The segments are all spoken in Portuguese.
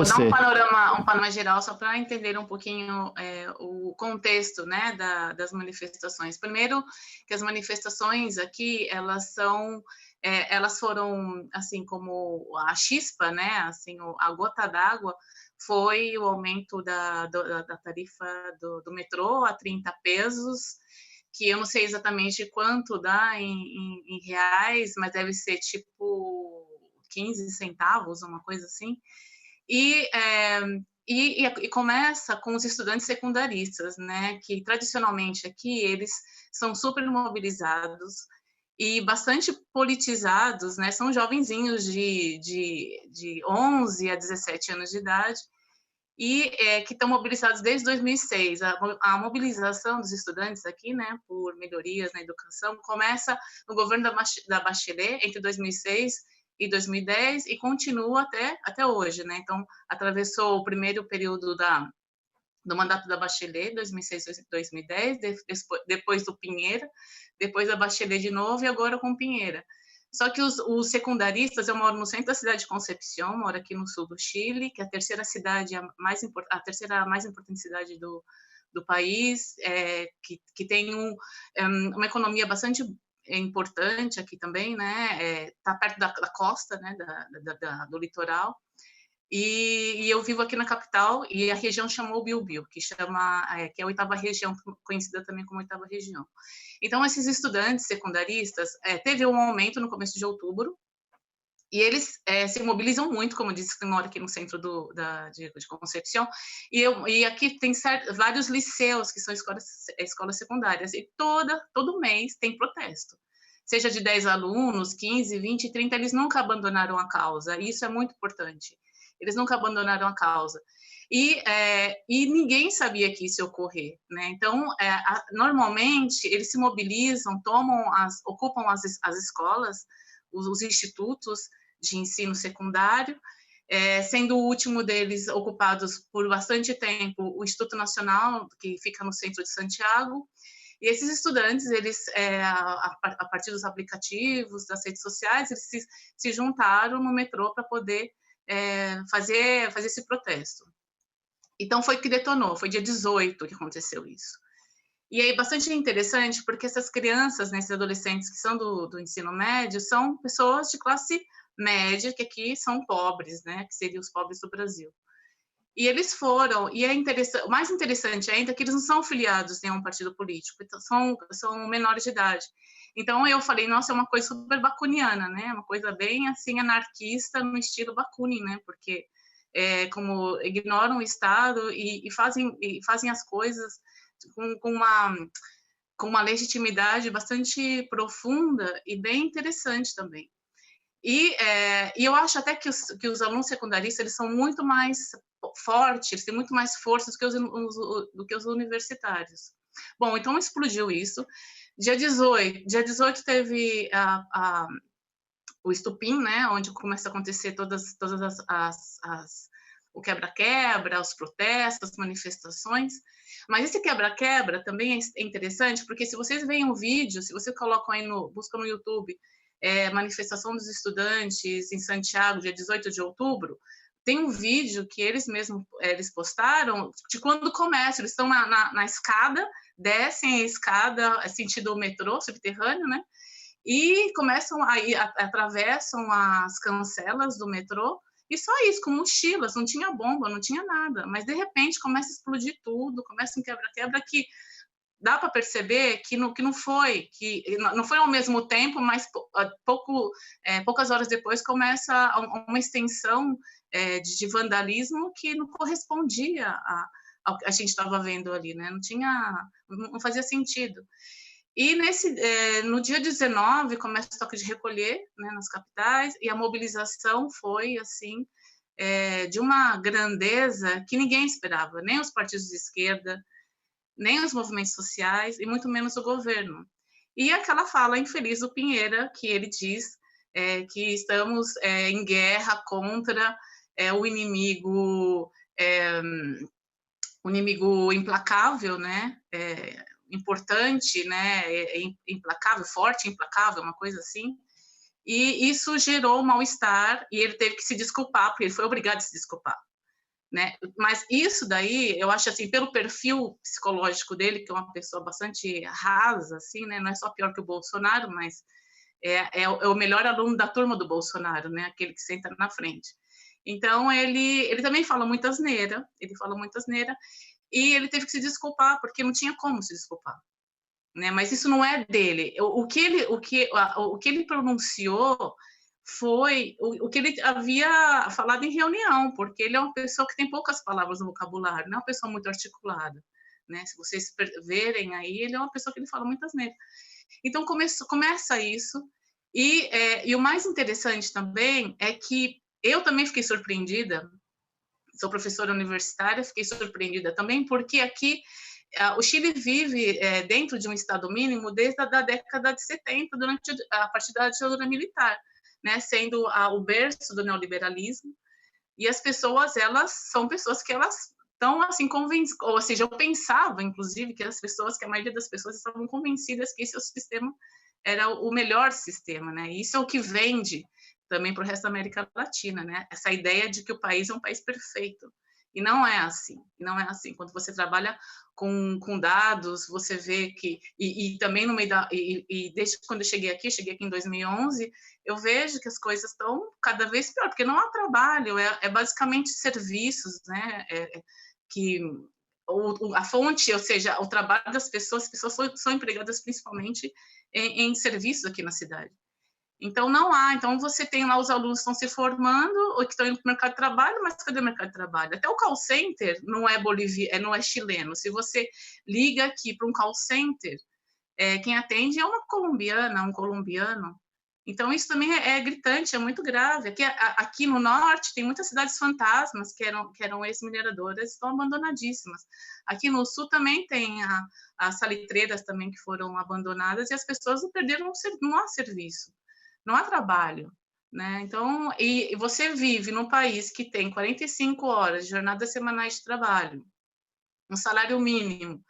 Vou dar Você. um panorama geral só para entender um pouquinho o contexto, né, das manifestações. Primeiro, que as manifestações aqui, elas foram, assim, como a chispa, né, assim, a gota d'água foi o aumento da tarifa do metrô a 30 pesos, que eu não sei exatamente quanto dá em reais, mas deve ser tipo 15 centavos, uma coisa assim. E, e começa com os estudantes secundaristas, né, que tradicionalmente aqui eles são super mobilizados e bastante politizados, né, são jovenzinhos de 11 a 17 anos de idade, e que estão mobilizados desde 2006. A mobilização dos estudantes aqui, né, por melhorias na educação, começa no governo da Bachelet, entre 2006 e 2010, e continua até hoje, né? Então, atravessou o primeiro período do mandato da Bachelet, 2006 2010, depois do Pinheira, depois da Bachelet de novo e agora com Pinheira. Só que os secundaristas, eu moro no centro da cidade de Concepción, moro aqui no sul do Chile, que é a terceira terceira mais importante cidade do país, que tem uma economia bastante importante aqui também, né? Está perto da costa, né? Do litoral. E eu vivo aqui na capital e a região chamou Biobío, que é a oitava região, conhecida também como oitava região. Então, esses estudantes secundaristas, teve um aumento no começo de outubro, e eles se mobilizam muito, como disse, que mora aqui no centro de Concepción, e aqui tem vários liceus, que são escolas secundárias, e todo mês tem protesto. Seja de 10 alunos, 15, 20, 30, eles nunca abandonaram a causa, e isso é muito importante. Eles nunca abandonaram a causa. E ninguém sabia que isso ia ocorrer, né? Então, normalmente, eles se mobilizam, ocupam as escolas, os institutos de ensino secundário, sendo o último deles ocupados por bastante tempo o Instituto Nacional, que fica no centro de Santiago. E esses estudantes, eles, a partir dos aplicativos, das redes sociais, eles se juntaram no metrô para poder fazer esse protesto. Então, foi que detonou, foi dia 18 que aconteceu isso. E aí, bastante interessante, porque essas crianças, né, esses adolescentes que são do ensino médio, são pessoas de classe média, que aqui são pobres, né, que seriam os pobres do Brasil. E eles foram, e o mais interessante ainda é que eles não são filiados em um partido político, então são menores de idade. Então eu falei, nossa, é uma coisa super bacuniana, né? Uma coisa bem assim anarquista no estilo Bakunin, né? Porque como ignoram o Estado e fazem as coisas com uma legitimidade bastante profunda e bem interessante também. E eu acho até que os alunos secundaristas eles são muito mais fortes, eles têm muito mais força do que os universitários. Bom, então explodiu isso. Dia 18 teve o estupim, né, onde começa a acontecer todas o quebra-quebra, os protestos, as manifestações. Mas esse quebra-quebra também é interessante, porque se vocês veem o vídeo, se você coloca aí busca no YouTube, manifestação dos estudantes em Santiago, dia 18 de outubro, tem um vídeo que eles mesmos postaram de quando começa, eles estão na escada, descem a escada, sentido metrô subterrâneo, né? E começam aí, atravessam as cancelas do metrô, e só isso, com mochilas, não tinha bomba, não tinha nada, mas de repente começa a explodir tudo, começa um quebra-quebra que dá para perceber que não foi ao mesmo tempo, mas poucas horas depois começa uma extensão de vandalismo que não correspondia ao que a gente estava vendo ali, né? Não fazia sentido. E no dia 19 começa o toque de recolher, né, nas capitais, e a mobilização foi assim de uma grandeza que ninguém esperava, nem os partidos de esquerda, nem os movimentos sociais e muito menos o governo. E aquela fala infeliz do Pinheira, que ele diz que estamos em guerra contra o inimigo implacável, né? Importante, né? Implacável, forte, implacável, uma coisa assim. E isso gerou um mal-estar e ele teve que se desculpar, porque ele foi obrigado a se desculpar. né? Mas isso daí, eu acho assim, pelo perfil psicológico dele, que é uma pessoa bastante rasa, assim, né? Não é só pior que o Bolsonaro, mas é o melhor aluno da turma do Bolsonaro, né? Aquele que senta na frente. Então, ele também fala muita asneira, e ele teve que se desculpar, porque não tinha como se desculpar, né? Mas isso não é dele. O que ele pronunciou foi o que ele havia falado em reunião, porque ele é uma pessoa que tem poucas palavras no vocabulário, não é uma pessoa muito articulada, né? Se vocês verem aí, ele é uma pessoa que ele fala muitas asneira. Então começa isso, e o mais interessante também é que eu também fiquei surpreendida, sou professora universitária, fiquei surpreendida também, porque aqui o Chile vive dentro de um Estado mínimo desde a década de 70, a partir da ditadura militar, né, sendo o berço do neoliberalismo, e as pessoas, elas são pessoas que elas estão assim convencidas, ou seja, eu pensava, inclusive, que a maioria das pessoas estavam convencidas que esse é o sistema, era o melhor sistema, né, e isso é o que vende também para o resto da América Latina, né, essa ideia de que o país é um país perfeito, e não é assim, quando você trabalha com dados, você vê que, e também no meio desde quando eu cheguei aqui em 2011, eu vejo que as coisas estão cada vez pior, porque não há trabalho, é basicamente serviços, né, que a fonte, ou seja, o trabalho das pessoas, as pessoas são empregadas principalmente em serviços aqui na cidade. Então, não há. Então, você tem lá os alunos que estão se formando ou que estão indo para o mercado de trabalho, mas cadê o mercado de trabalho? Até o call center não é chileno. Se você liga aqui para um call center, quem atende é uma colombiana, um colombiano. Então, isso também é gritante, é muito grave. Aqui no norte tem muitas cidades fantasmas que eram ex-mineradoras, estão abandonadíssimas. Aqui no sul também tem as salitreiras também que foram abandonadas e as pessoas perderam, não há serviço, não há trabalho, né? Então, e você vive num país que tem 45 horas de jornadas semanais de trabalho, um salário mínimo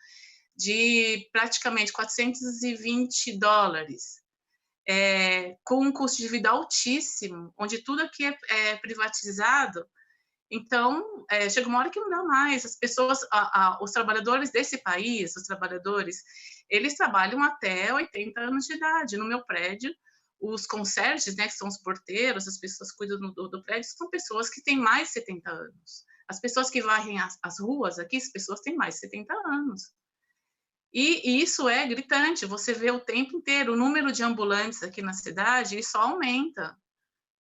de praticamente $420, com um custo de vida altíssimo, onde tudo aqui é privatizado. Então, chega uma hora que não dá mais. As pessoas, os trabalhadores desse país, eles trabalham até 80 anos de idade. No meu prédio, os conserjes, né, que são os porteiros, as pessoas que cuidam do prédio, são pessoas que têm mais de 70 anos. As pessoas que varrem as ruas aqui, as pessoas têm mais de 70 anos. E isso é gritante, você vê o tempo inteiro, o número de ambulantes aqui na cidade, ele só aumenta,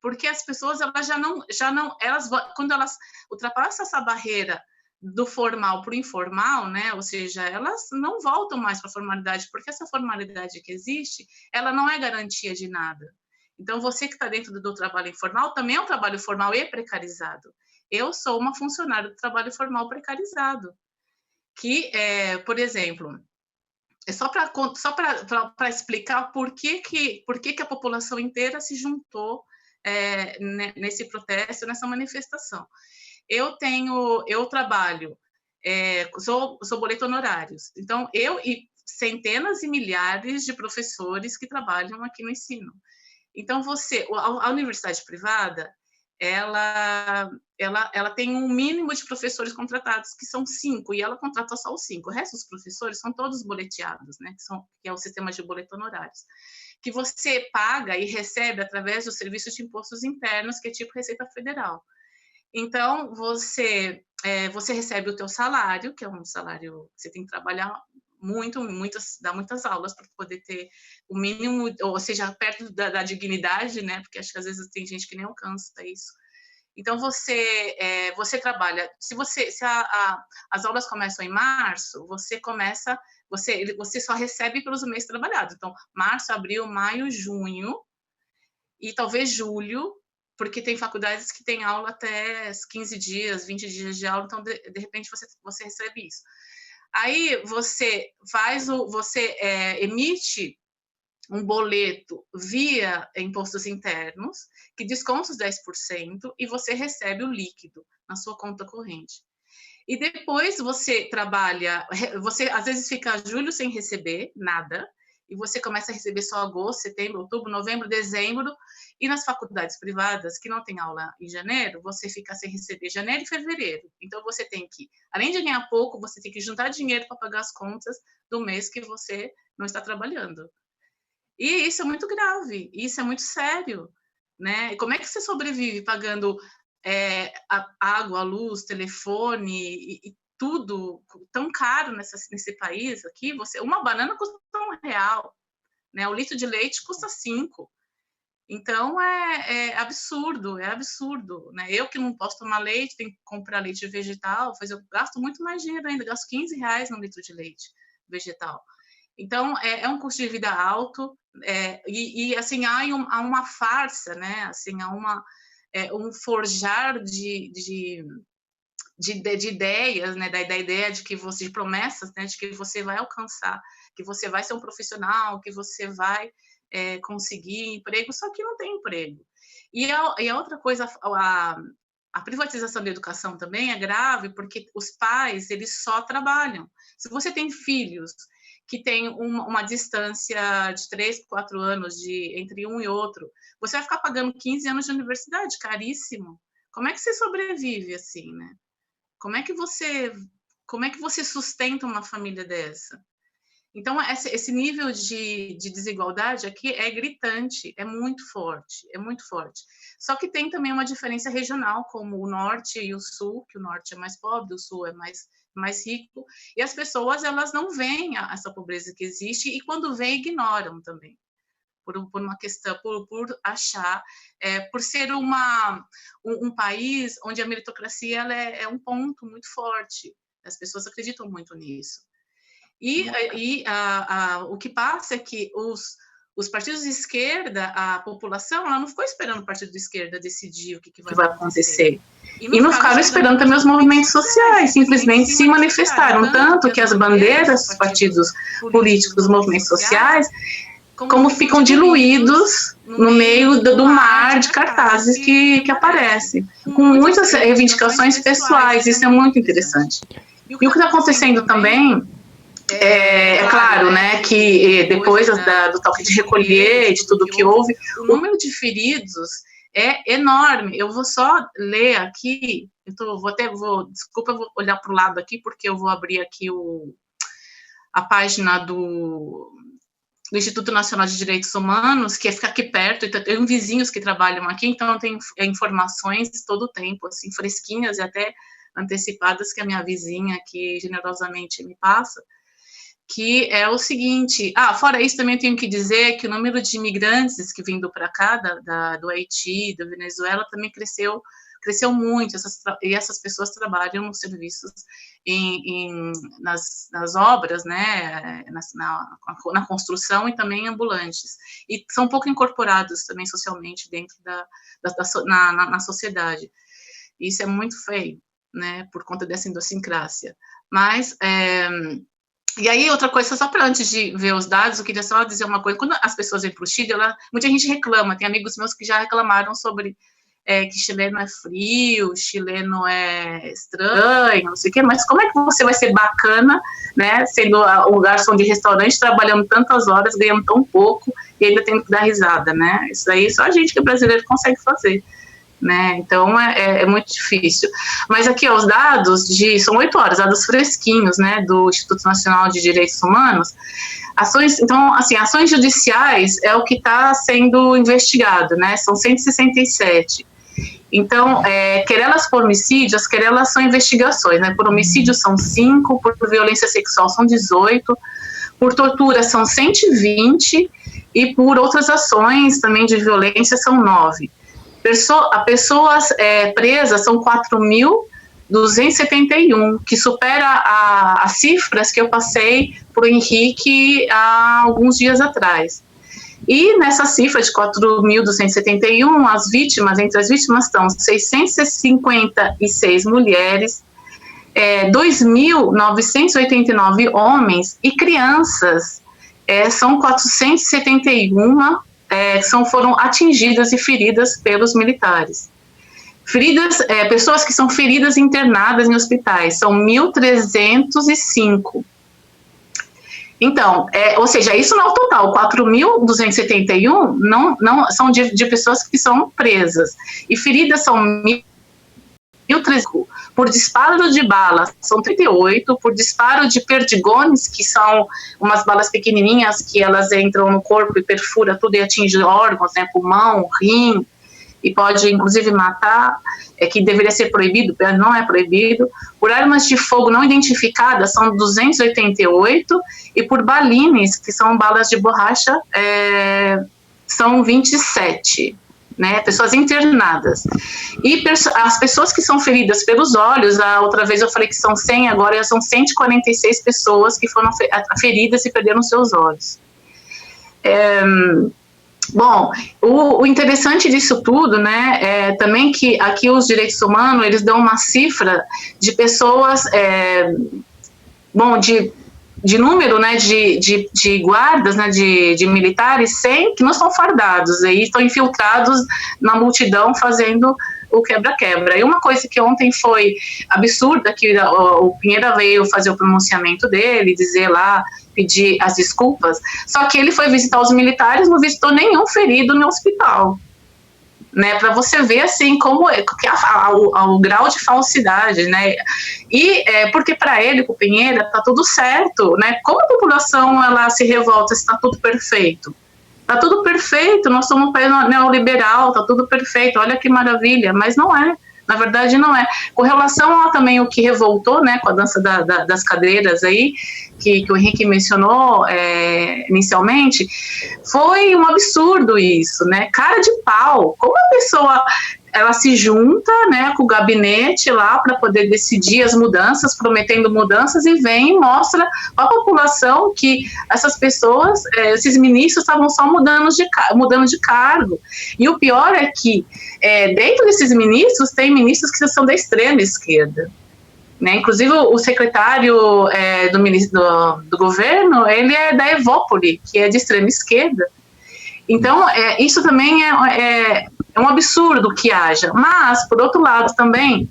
porque as pessoas, elas já não, quando elas ultrapassam essa barreira do formal para o informal, né, ou seja, elas não voltam mais para a formalidade, porque essa formalidade que existe, ela não é garantia de nada. Então, você que está dentro do trabalho informal, também é um trabalho formal e precarizado. Eu sou uma funcionária do trabalho formal precarizado, que, por exemplo, é só para explicar por que a população inteira se juntou nesse protesto, nessa manifestação. Eu trabalho, sou boleto honorários, então eu e centenas e milhares de professores que trabalham aqui no ensino. Então, a universidade privada, ela tem um mínimo de professores contratados, que são 5, e ela contrata só os 5. O resto dos professores são todos boleteados, né? Que é o sistema de boleto honorários, que você paga e recebe através do serviço de impostos internos, que é tipo Receita Federal. Então, você recebe o teu salário, que é um salário que você tem que trabalhar dar muitas aulas para poder ter o mínimo, ou seja, perto da dignidade, né? Porque acho que às vezes tem gente que nem alcança isso. Então, você trabalha, se as aulas começam em março, você só recebe pelos meses trabalhados. Então, março, abril, maio, junho e talvez julho, porque tem faculdades que têm aula até 15 dias, 20 dias de aula, então, de repente, você recebe isso. Aí, você emite um boleto via impostos internos, que desconta os 10%, e você recebe o líquido na sua conta corrente. E depois você trabalha, você às vezes fica julho sem receber nada, e você começa a receber só agosto, setembro, outubro, novembro, dezembro, e nas faculdades privadas, que não tem aula em janeiro, você fica sem receber janeiro e fevereiro. Então, você tem que, além de ganhar pouco, você tem que juntar dinheiro para pagar as contas do mês que você não está trabalhando. E isso é muito grave, isso é muito sério, né? E como é que você sobrevive pagando água, luz, telefone e tudo tão caro nesse país aqui? Uma banana custa R$1, né? O litro de leite custa 5. Então, é absurdo, né? Eu que não posso tomar leite, tenho que comprar leite vegetal, eu gasto muito mais dinheiro ainda, gasto R$15 no litro de leite vegetal. Então, é um custo de vida alto, assim, há uma farsa, né? Assim, há um forjar de ideias, né? Da ideia de promessas, né? De que você vai alcançar, que você vai ser um profissional, que você vai conseguir emprego, só que não tem emprego. E a outra coisa, a privatização da educação também é grave, porque os pais, eles só trabalham. Se você tem filhos que têm uma distância de 3, 4 anos entre um e outro, você vai ficar pagando 15 anos de universidade, caríssimo. Como é que você sobrevive assim, né? Como é que você sustenta uma família dessa? Então, esse nível de desigualdade aqui é gritante, é muito forte, é muito forte. Só que tem também uma diferença regional, como o norte e o sul, que o norte é mais pobre, o sul é mais rico, e as pessoas, elas não veem essa pobreza que existe, e quando veem, ignoram também, por uma questão, por achar, por ser um país onde a meritocracia ela é um ponto muito forte, as pessoas acreditam muito nisso. E o que passa é que os partidos de esquerda, a população, ela não ficou esperando o partido de esquerda decidir o que vai acontecer. E não ficaram esperando também os movimentos sociais, simplesmente se manifestaram, tanto que as bandeiras dos partidos políticos, dos movimentos sociais, como ficam diluídos no meio do mar de cartazes que aparecem, com muitas reivindicações pessoais. Isso é muito interessante. E o que está acontecendo também é claro, né, que depois do toque de recolher, de tudo que houve, o número de feridos é enorme. Eu vou só ler aqui, desculpa, eu vou olhar para o lado aqui, porque eu vou abrir aqui a página do Instituto Nacional de Direitos Humanos, que fica aqui perto, e tem vizinhos que trabalham aqui, então tem informações todo o tempo, assim, fresquinhas e até antecipadas, que a minha vizinha aqui generosamente me passa, que é o seguinte, fora isso também tenho que dizer que o número de imigrantes que vindo para cá, do Haiti, da Venezuela, também cresceu muito, e essas pessoas trabalham nos serviços, nas obras, né, na construção e também ambulantes, e são um pouco incorporados também socialmente dentro na sociedade. Isso é muito feio, né, por conta dessa idiosincrásia. Mas e aí, outra coisa, só para antes de ver os dados, eu queria só dizer uma coisa. Quando as pessoas vêm para o Chile, muita gente reclama, tem amigos meus que já reclamaram sobre que chileno é frio, chileno é estranho, não sei o quê, mas como é que você vai ser bacana, né, sendo um garçom de restaurante, trabalhando tantas horas, ganhando tão pouco, e ainda tendo que dar risada, né? Isso aí só a gente que é brasileiro consegue fazer. Né? Então é muito difícil. Mas aqui, os dados são 8 horas, dados fresquinhos, né, do Instituto Nacional de Direitos Humanos. Então, assim, ações judiciais é o que está sendo investigado, né? São 167. Então, querelas por homicídio, as querelas são investigações, né? Por homicídio são 5, por violência sexual são 18, por tortura são 120 e por outras ações também de violência são 9. Pessoas presas são 4.271, que supera as cifras que eu passei para o Henrique há alguns dias atrás. E nessa cifra de 4.271, entre as vítimas estão 656 mulheres, 2.989 homens e crianças, são 471 foram atingidas e feridas pelos militares. Pessoas que são feridas e internadas em hospitais, são 1.305. Então, ou seja, isso não é o total, 4.271 não são de pessoas que são presas, e feridas são 1.300, por disparo de bala são 38, por disparo de perdigones, que são umas balas pequenininhas que elas entram no corpo e perfura tudo e atingem órgãos, né, pulmão, rim, e pode inclusive matar, que deveria ser proibido, não é proibido. Por armas de fogo não identificadas são 288, e por balines, que são balas de borracha, são 27, né, pessoas internadas. E as pessoas que são feridas pelos olhos, a outra vez eu falei que são 100, agora são 146 pessoas que foram feridas e perderam seus olhos. Bom, o interessante disso tudo, né, é também que aqui os direitos humanos, eles dão uma cifra de pessoas, de número, né, de guardas, né, de militares, que não estão fardados, aí estão infiltrados na multidão fazendo o quebra-quebra. E uma coisa que ontem foi absurda, que o Pinheira veio fazer o pronunciamento dele, dizer lá, pedir as desculpas, só que ele foi visitar os militares, não visitou nenhum ferido no hospital, né, para você ver assim como o grau de falsidade, né, e porque para ele, com o Pinheira, tá tudo certo, né, como a população ela se revolta se está tudo perfeito? Tá tudo perfeito, nós somos um país neoliberal, tá tudo perfeito, olha que maravilha, mas não é. Na verdade, não é. Com relação a também o que revoltou, né, com a dança das cadeiras aí, que o Henrique mencionou inicialmente, foi um absurdo isso, né? Cara de pau. Como a pessoa ela se junta, né, com o gabinete lá para poder decidir as mudanças, prometendo mudanças, e vem e mostra à população que essas pessoas, esses ministros estavam só mudando de cargo. E o pior é que dentro desses ministros tem ministros que são da extrema esquerda, né? Inclusive o secretário do governo, ele é da Evópoli, que é de extrema esquerda. Então, isso também é um absurdo que haja. Mas, por outro lado, também,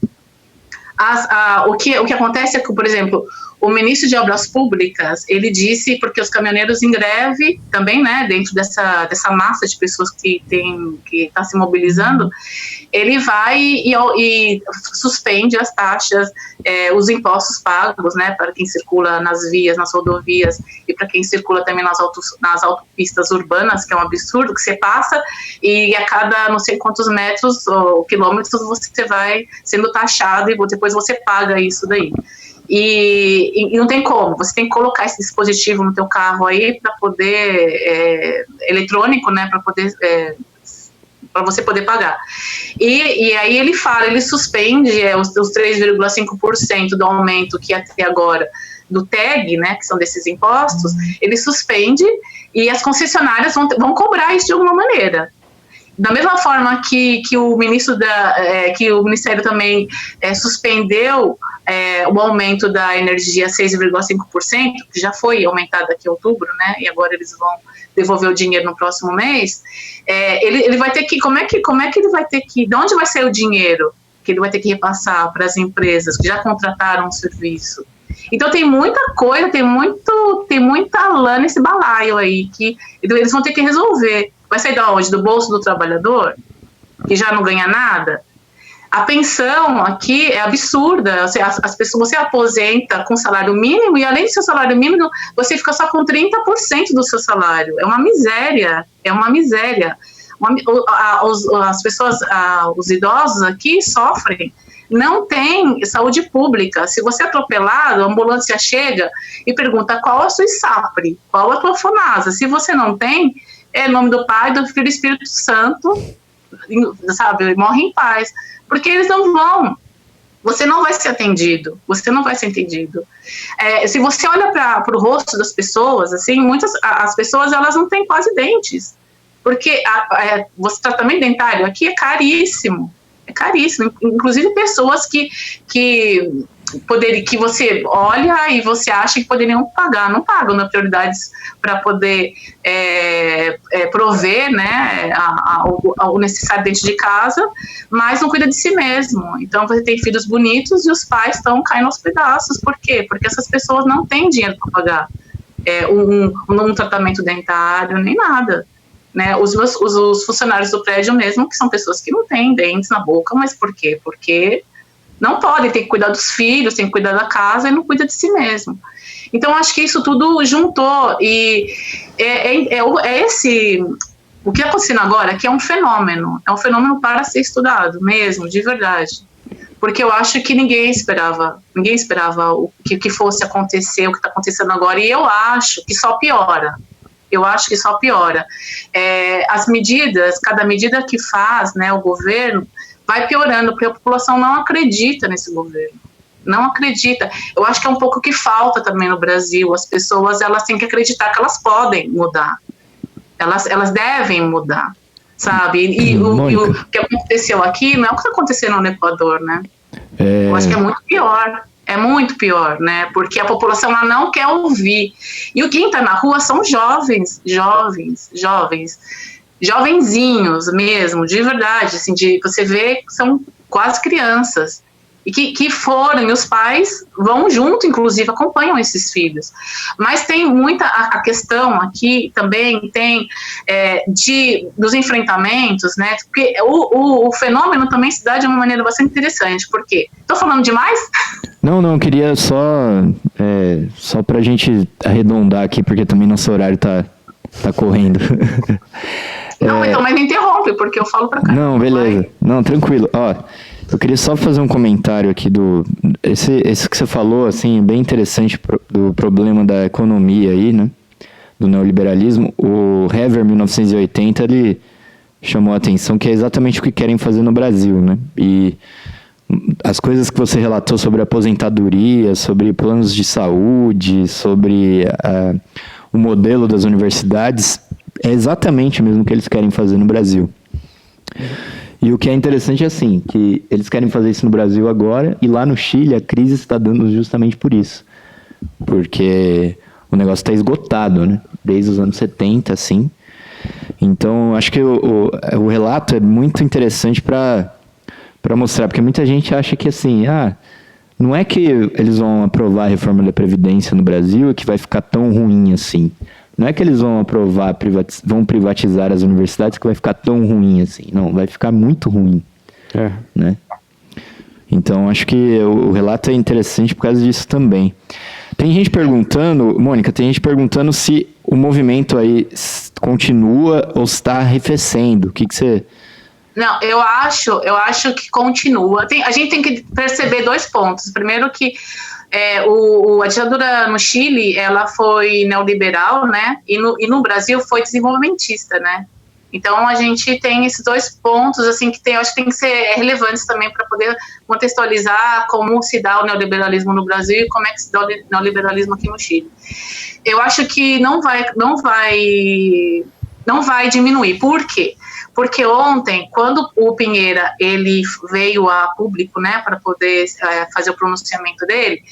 o que acontece é que, por exemplo, o ministro de Obras Públicas, ele disse, porque os caminhoneiros em greve também, né, dentro dessa massa de pessoas que está se mobilizando, ele vai e suspende as taxas, os impostos pagos, né, para quem circula nas vias, nas rodovias, e para quem circula também nas autopistas urbanas, que é um absurdo, que você passa e a cada não sei quantos metros ou quilômetros você vai sendo taxado e depois você paga isso daí. E não tem como, você tem que colocar esse dispositivo no teu carro aí para poder, eletrônico, né, para você poder pagar. E aí ele suspende os 3,5% do aumento que até agora do TAG, né, que são desses impostos, ele suspende e as concessionárias vão cobrar isso de alguma maneira. Da mesma forma que o Ministério também suspendeu o aumento da energia 6,5%, que já foi aumentado aqui em outubro, né, e agora eles vão devolver o dinheiro no próximo mês, ele vai ter que, como é que ele vai ter que, de onde vai sair o dinheiro que ele vai ter que repassar para as empresas que já contrataram o serviço? Então tem muita coisa, tem muita lã nesse balaio aí, que eles vão ter que resolver. Vai sair de onde? Do bolso do trabalhador, que já não ganha nada? A pensão aqui é absurda, as pessoas, você aposenta com salário mínimo e além do seu salário mínimo, você fica só com 30% do seu salário. É uma miséria, As pessoas, os idosos aqui sofrem, não tem saúde pública. Se você é atropelado, a ambulância chega e pergunta qual a sua ISAPRE, qual a tua FONASA. Se você não tem, em nome do Pai, do Filho e do Espírito Santo, sabe, morre em paz. Porque eles não vão, você não vai ser atendido, se você olha para o rosto das pessoas, assim, as pessoas, elas não têm quase dentes, porque o tratamento dentário aqui é caríssimo, inclusive pessoas que você olha e você acha que poderiam pagar, não pagam, na prioridades para poder prover, né, o necessário dentro de casa, mas não cuida de si mesmo. Então você tem filhos bonitos e os pais estão caindo aos pedaços. Por quê? Porque essas pessoas não têm dinheiro para pagar um tratamento dentário, nem nada. Né? Os funcionários do prédio mesmo, que são pessoas que não têm dentes na boca, mas por quê? Porque não podem, tem que cuidar dos filhos, tem que cuidar da casa e não cuida de si mesmo. Então, acho que isso tudo juntou e o que está acontecendo agora, que é um fenômeno para ser estudado mesmo, de verdade. Porque eu acho que ninguém esperava o que fosse acontecer, o que está acontecendo agora, e eu acho que só piora. As medidas, cada medida que faz, né, o governo, vai piorando, porque a população não acredita nesse governo. Não acredita. Eu acho que é um pouco o que falta também no Brasil. As pessoas, elas têm que acreditar que elas podem mudar. Elas devem mudar, sabe? E o que aconteceu aqui não é o que está acontecendo no Equador, né? Eu acho que é muito pior. É muito pior, né? Porque a população ela não quer ouvir. E quem está na rua são jovenzinhos mesmo, de verdade. Assim, você vê que são quase crianças. E que foram, e os pais vão junto, inclusive, acompanham esses filhos. Mas tem muita a questão aqui também, dos enfrentamentos, né? Porque o fenômeno também se dá de uma maneira bastante interessante. Por quê? Estou falando demais? Não, queria só pra gente arredondar aqui, porque também nosso horário tá correndo. Não, então, mas me interrompe, porque eu falo pra cá. Não, beleza. Não, tranquilo. Ó, eu queria só fazer um comentário aqui esse que você falou, assim, bem interessante do problema da economia aí, né? Do neoliberalismo. O Hever, 1980, ele chamou a atenção que é exatamente o que querem fazer no Brasil, né? E as coisas que você relatou sobre aposentadoria, sobre planos de saúde, sobre o modelo das universidades, é exatamente mesmo o que eles querem fazer no Brasil. E o que é interessante é assim, que eles querem fazer isso no Brasil agora, e lá no Chile a crise está dando justamente por isso. Porque o negócio está esgotado, né? Desde os anos 70, assim. Então, acho que o relato é muito interessante para mostrar, porque muita gente acha que assim, não é que eles vão aprovar a reforma da Previdência no Brasil e que vai ficar tão ruim assim. Não é que eles vão vão privatizar as universidades que vai ficar tão ruim assim. Não, vai ficar muito ruim. Né? Então, acho que o relato é interessante por causa disso também. Tem gente perguntando, Mônica, se o movimento aí continua ou está arrefecendo. O que você... Não, eu acho que continua. A gente tem que perceber 2 pontos. Primeiro que a ditadura no Chile, ela foi neoliberal, né? E no Brasil foi desenvolvimentista, né? Então a gente tem esses 2 pontos, assim, eu acho que tem que ser relevantes também para poder contextualizar como se dá o neoliberalismo no Brasil e como é que se dá o neoliberalismo aqui no Chile. Eu acho que não vai diminuir. Por quê? Porque ontem, quando o Pinheira ele veio a público, né, para poder fazer o pronunciamento dele,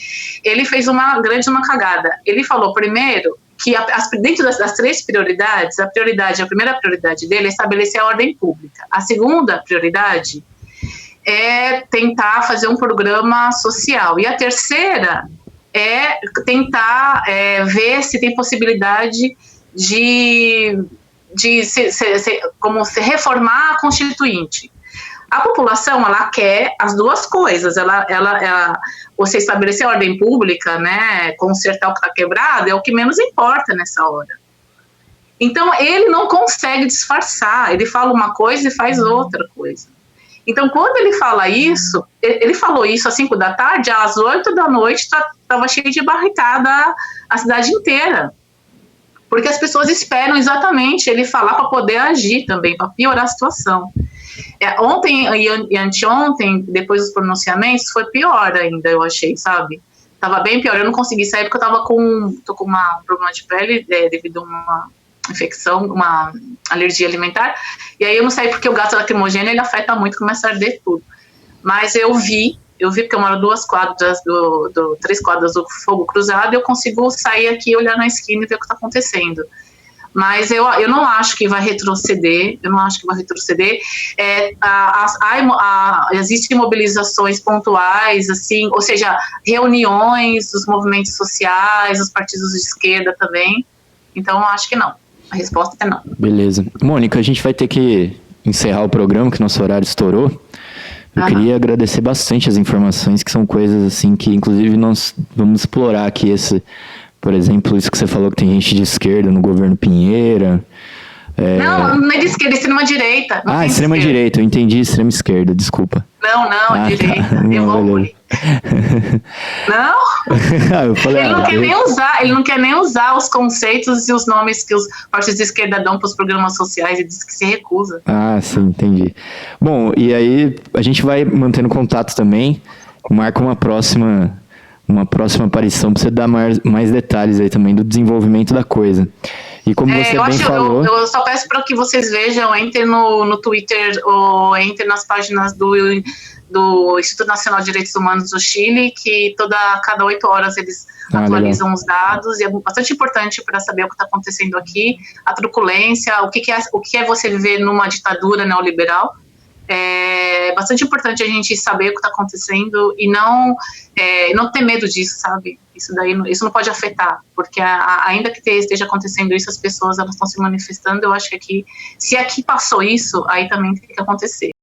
ele fez uma cagada. Ele falou primeiro que dentro das 3 prioridades, a primeira prioridade dele é estabelecer a ordem pública. A segunda prioridade é tentar fazer um programa social. E a terceira é tentar ver se tem possibilidade de se reformar a Constituinte. A população, ela quer as 2 coisas. Você estabelecer a ordem pública, né, consertar o que está quebrado, é o que menos importa nessa hora. Então, ele não consegue disfarçar. Ele fala uma coisa e faz outra coisa. Então, quando ele fala isso, ele falou isso às 5 da tarde, às 8 da noite estava cheio de barricada a cidade inteira. Porque as pessoas esperam exatamente ele falar para poder agir também, para piorar a situação. Ontem e anteontem, depois dos pronunciamentos, foi pior ainda, eu achei, sabe? Tava bem pior, eu não consegui sair porque eu tô com um problema de pele devido a uma infecção, uma alergia alimentar, e aí eu não saí porque o gás lacrimogêneo, ele afeta muito, começa a arder tudo. Mas eu vi porque eu moro 2 quadras 3 quadras do fogo cruzado, e eu consigo sair aqui, olhar na esquina e ver o que está acontecendo. Mas eu não acho que vai retroceder, existem mobilizações pontuais, assim, ou seja, reuniões dos movimentos sociais, dos partidos de esquerda também, então eu acho que não. A resposta é não. Beleza. Mônica, a gente vai ter que encerrar o programa, que nosso horário estourou. Eu queria agradecer bastante as informações, que são coisas assim que, inclusive, nós vamos explorar aqui por exemplo, isso que você falou que tem gente de esquerda no governo Pinheira. Não é de esquerda, é extrema-direita. Extrema-direita, eu entendi extrema-esquerda, desculpa. Não, direita. Tá. Não? Eu falei, ele não quer nem usar os conceitos e os nomes que os partidos de esquerda dão para os programas sociais e diz que se recusa. Sim, entendi. Bom, e aí a gente vai mantendo contato também, marca uma próxima aparição para você dar mais detalhes aí também do desenvolvimento da coisa. E como você bem falou... Eu só peço para que vocês vejam, entrem no Twitter ou entrem nas páginas do Instituto Nacional de Direitos Humanos do Chile, que cada 8 horas eles atualizam os dados, e é bastante importante para saber o que está acontecendo aqui, a truculência, o que é você viver numa ditadura neoliberal. É bastante importante a gente saber o que está acontecendo e não ter medo disso, sabe? Isso não pode afetar, porque ainda que esteja acontecendo isso, as pessoas elas estão se manifestando. Eu acho que se aqui passou isso, aí também tem que acontecer.